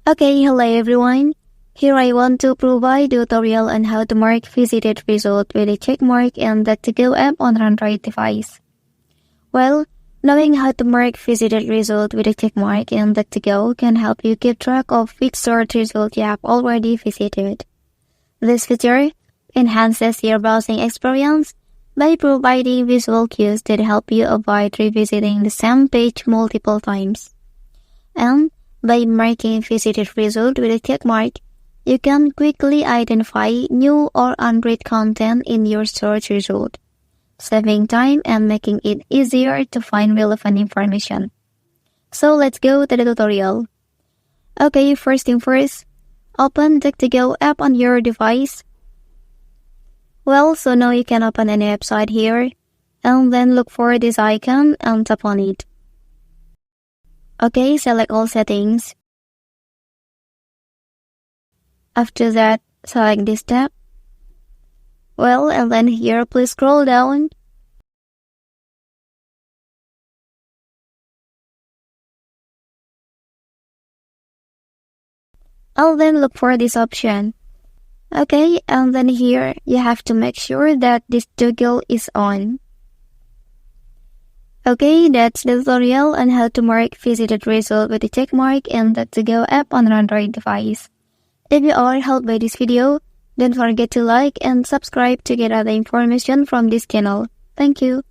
Okay, hello everyone. Here I want to provide a tutorial on how to mark visited result with a checkmark and DuckDuckGo app on Android device. Well, knowing how to mark visited result with a checkmark and DuckDuckGo can help you keep track of which search result you have already visited. This feature enhances your browsing experience by providing visual cues that help you avoid revisiting the same page multiple times. And by marking visited result with a checkmark, you can quickly identify new or unread content in your search result, saving time and making it easier to find relevant information. So let's go to the tutorial. Okay, first thing first, open DuckDuckGo app on your device. So now you can open any website here, and then look for this icon and tap on it. Okay, select all settings. After that, select this tab. And then here, please scroll down. And then look for this option. Okay, and then here, you have to make sure that this toggle is on. Okay, that's the tutorial on how to mark visited result with the checkmark and DuckDuckGo app on an Android device. If you are helped by this video, don't forget to like and subscribe to get other information from this channel. Thank you.